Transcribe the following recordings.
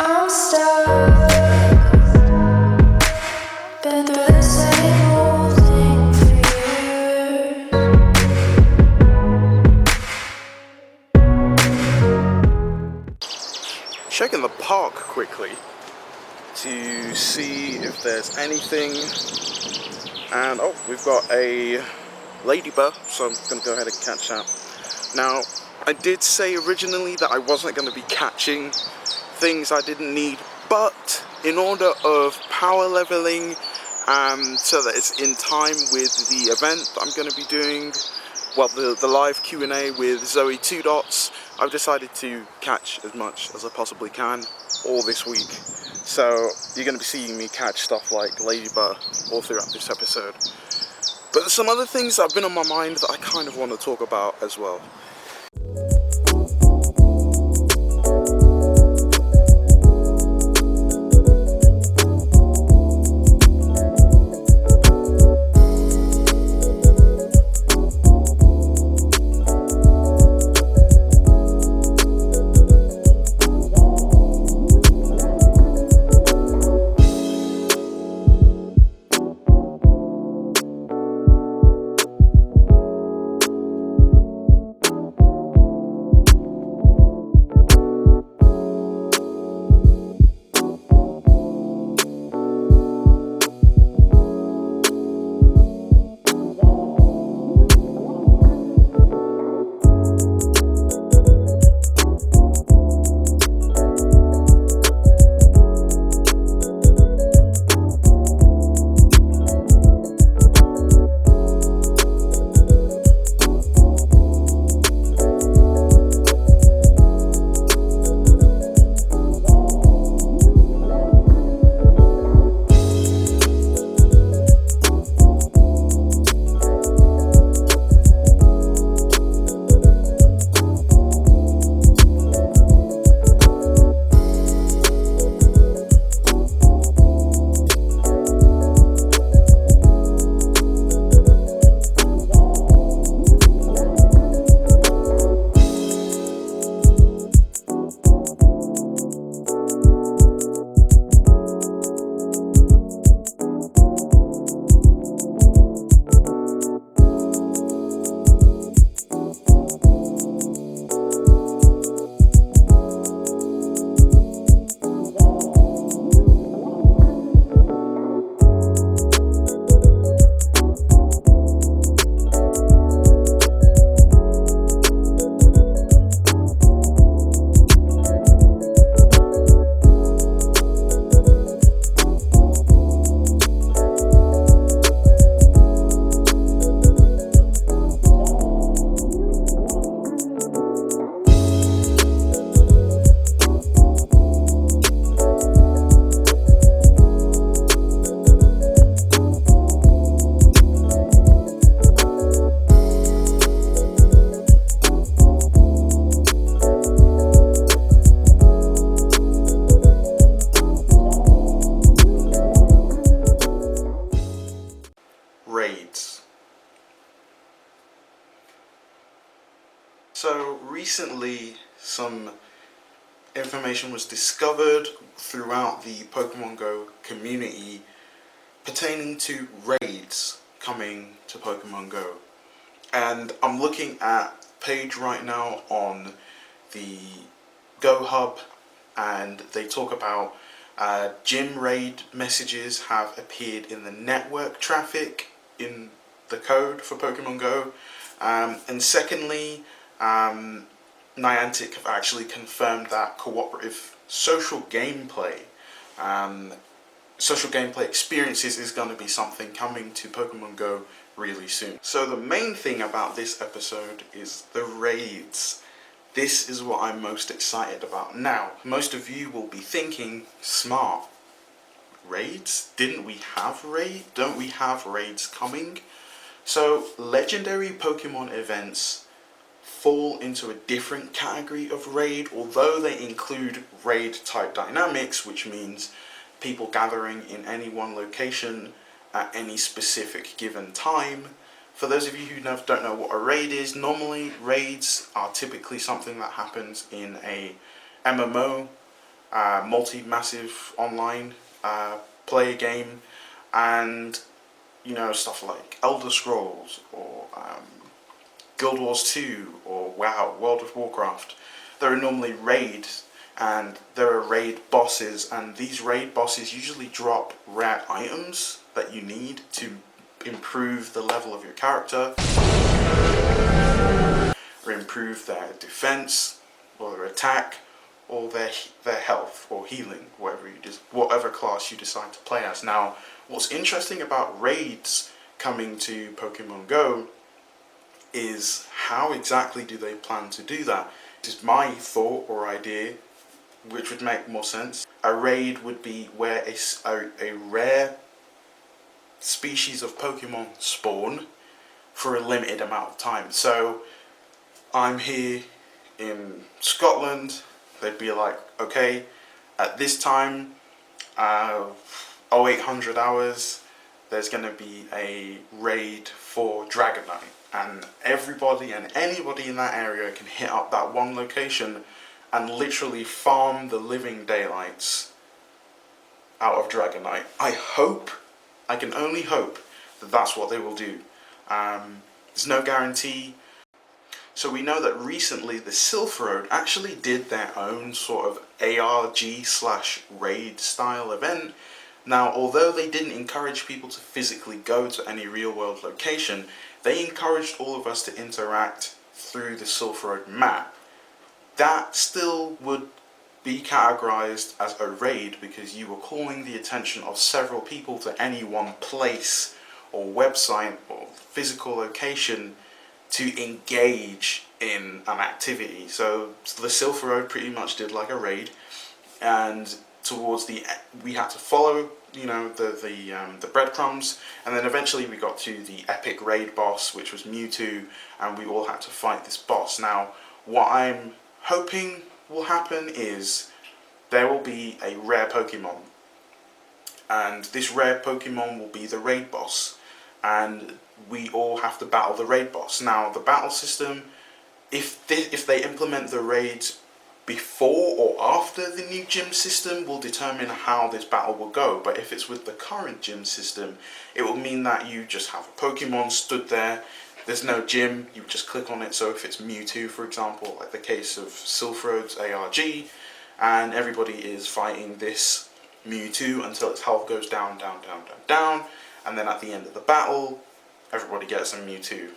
I'm stuck, been through the same old thing for years. Checking the park quickly to see if there's anything, and oh, we've got a ladybird, so I'm gonna go ahead and catch that. Now, I did say originally that I wasn't going to be catching things I didn't need, but in order of power leveling, so that it's in time with the event that I'm going to be doing, well, the live Q&A with Zoe 2 Dots, I've decided to catch as much as I possibly can all this week. So you're going to be seeing me catch stuff like ladybird all throughout this episode. But there's some other things that have been on my mind that I kind of want to talk about as well. So recently some information was discovered throughout the Pokemon Go community pertaining to raids coming to Pokemon Go. And I'm looking at a page right now on the Go Hub, and they talk about gym raid messages have appeared in the network traffic in the code for Pokemon Go. And secondly, Niantic have actually confirmed that cooperative social gameplay experiences is going to be something coming to Pokemon Go really soon. So the main thing about this episode is the raids. This is what I'm most excited about. Now, most of you will be thinking, smart, raids? Didn't we have raids? Don't we have raids coming? So legendary Pokemon events fall into a different category of raid, although they include raid type dynamics, which means people gathering in any one location at any specific given time For those of you who don't know what a raid is, normally raids are typically something that happens in a MMO, multi-massive online player game, and you know, stuff like Elder Scrolls or Guild Wars 2 or WoW, World of Warcraft. There are normally raids, and there are raid bosses, and these raid bosses usually drop rare items that you need to improve the level of your character, or improve their defense, or their attack, or their health, or healing, whatever class you decide to play as. Now, what's interesting about raids coming to Pokemon Go is how exactly do they plan to do that? This is my thought or idea, which would make more sense. A raid would be where a rare species of Pokemon spawn for a limited amount of time. So I'm here in Scotland, they'd be like, okay, at this time, 0800 hours, there's going to be a raid for Dragonite, and everybody and anybody in that area can hit up that one location and literally farm the living daylights out of Dragonite. I can only hope that that's what they will do. There's no guarantee. So we know that recently the Silph Road actually did their own sort of ARG/raid style event. Now, although they didn't encourage people to physically go to any real world location, they encouraged all of us to interact through the Silph Road map. That still would be categorized as a raid because you were calling the attention of several people to any one place or website or physical location to engage in an activity. So the Silph Road pretty much did like a raid, and towards the we had to follow, you know, the breadcrumbs, and then eventually we got to the epic raid boss, which was Mewtwo, and we all had to fight this boss. Now, what I'm hoping will happen is there will be a rare Pokemon, and this rare Pokemon will be the raid boss, and we all have to battle the raid boss. Now, the battle system, if they implement the raids before or after the new gym system, will determine how this battle will go. But if it's with the current gym system, it will mean that you just have a Pokemon stood there. There's no gym, you just click on it. So if it's Mewtwo, for example, like the case of Silph Road's ARG, and everybody is fighting this Mewtwo until its health goes down, down, down, down, down, and then at the end of the battle, everybody gets a Mewtwo.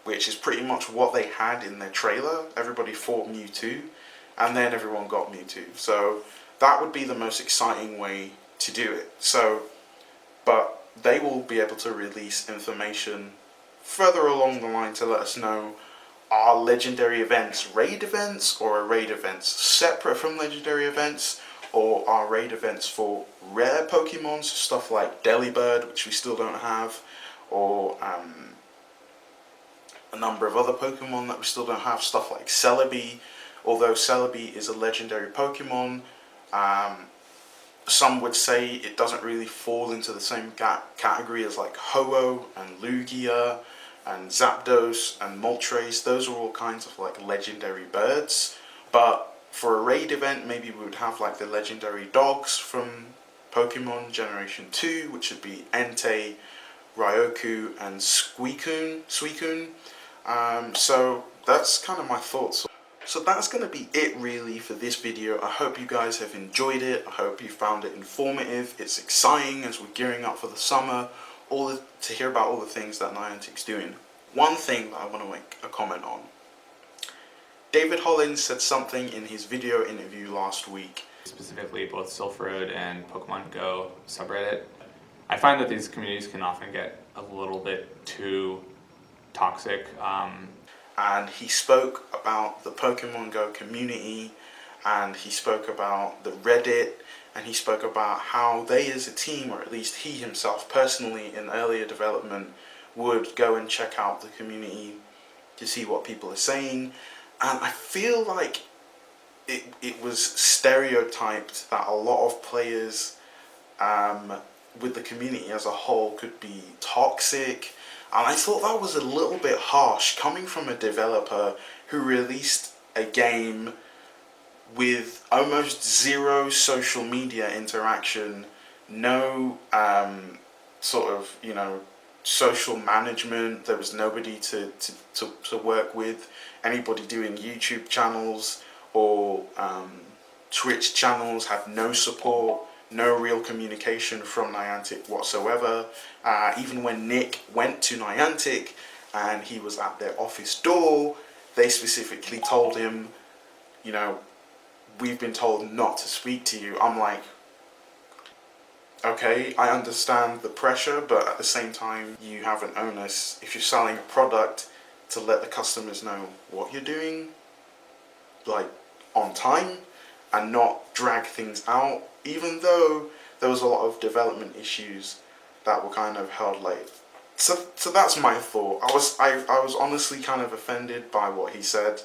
Which is pretty much what they had in their trailer. Everybody fought Mewtwo, and then everyone got Mewtwo. So that would be the most exciting way to do it. So, but they will be able to release information further along the line to let us know, are legendary events raid events, or are raid events separate from legendary events, or are raid events for rare Pokemon, so stuff like Delibird, which we still don't have, or a number of other Pokemon that we still don't have, stuff like Celebi. Although Celebi is a legendary Pokemon, some would say it doesn't really fall into the same category as like Ho-Oh and Lugia and Zapdos and Moltres. Those are all kinds of like legendary birds. But for a raid event, maybe we would have like the legendary dogs from Pokemon Generation 2, which would be Entei, Ryoku, and Suicune. So that's kind of my thoughts. So that's going to be it really for this video. I hope you guys have enjoyed it. I hope you found it informative. It's exciting as we're gearing up for the summer, to hear about all the things that Niantic's doing. One thing that I want to make a comment on. David Hollins said something in his video interview last week. Specifically both Silph Road and Pokemon Go subreddit. I find that these communities can often get a little bit too toxic. And he spoke about the Pokemon Go community, and he spoke about the Reddit, and he spoke about how they as a team, or at least he himself personally in earlier development, would go and check out the community to see what people are saying. And I feel like it was stereotyped that a lot of players with the community as a whole could be toxic. And I thought that was a little bit harsh coming from a developer who released a game with almost zero social media interaction, no sort of, you know, social management. There was nobody to work with, anybody doing YouTube channels or Twitch channels had no support, no real communication from Niantic whatsoever. Even when Nick went to Niantic and he was at their office door, they specifically told him, you know, we've been told not to speak to you. I'm like, okay, I understand the pressure, but at the same time, you have an onus, if you're selling a product, to let the customers know what you're doing, like, on time, and not drag things out, even though there was a lot of development issues that were kind of held late. So that's my thought. I was honestly kind of offended by what he said.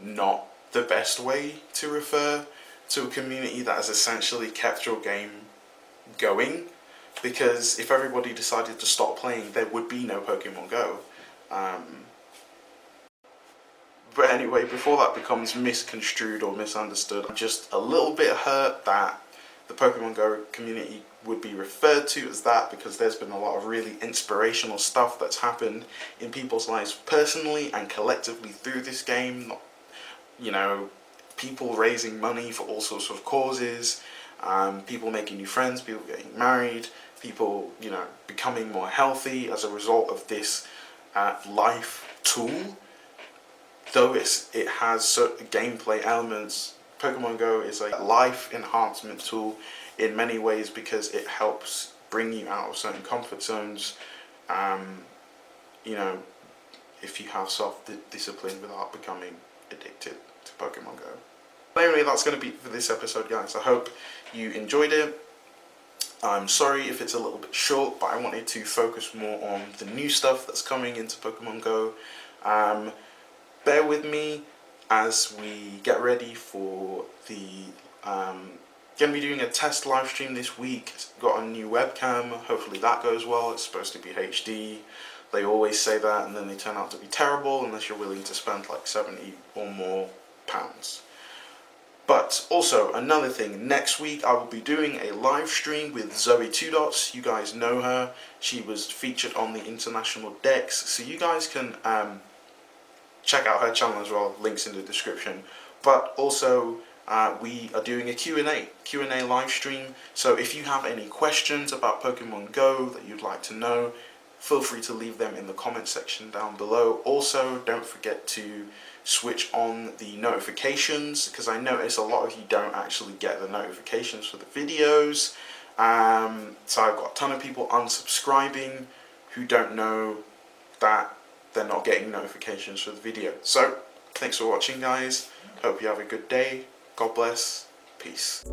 Not the best way to refer to a community that has essentially kept your game going, because if everybody decided to stop playing, there would be no Pokemon Go. But anyway, before that becomes misconstrued or misunderstood, I'm just a little bit hurt that the Pokemon Go community would be referred to as that, because there's been a lot of really inspirational stuff that's happened in people's lives personally and collectively through this game. You know, people raising money for all sorts of causes, people making new friends, people getting married, people, you know, becoming more healthy as a result of this life tool. Though it has certain gameplay elements, Pokemon Go is a life enhancement tool in many ways, because it helps bring you out of certain comfort zones, you know, if you have self-discipline without becoming addicted to Pokemon Go. But anyway, that's going to be it for this episode, guys. I hope you enjoyed it. I'm sorry if it's a little bit short, but I wanted to focus more on the new stuff that's coming into Pokemon Go. Bear with me as we get ready for the going to be doing a test live stream this week. Got a new webcam, hopefully that goes well. It's supposed to be HD. They always say that and then they turn out to be terrible unless you're willing to spend like 70 or more pounds. But also another thing, next week I will be doing a live stream with Zoe Two Dots. You guys know her. She was featured on the International Dex, so you guys can check out her channel as well, links in the description. But also we are doing a Q&A live stream, so if you have any questions about Pokemon Go that you'd like to know, feel free to leave them in the comment section down below. Also, don't forget to switch on the notifications, because I notice a lot of you don't actually get the notifications for the videos. So I've got a ton of people unsubscribing who don't know that they're not getting notifications for the video. So, thanks for watching, guys. Hope you have a good day. God bless. Peace.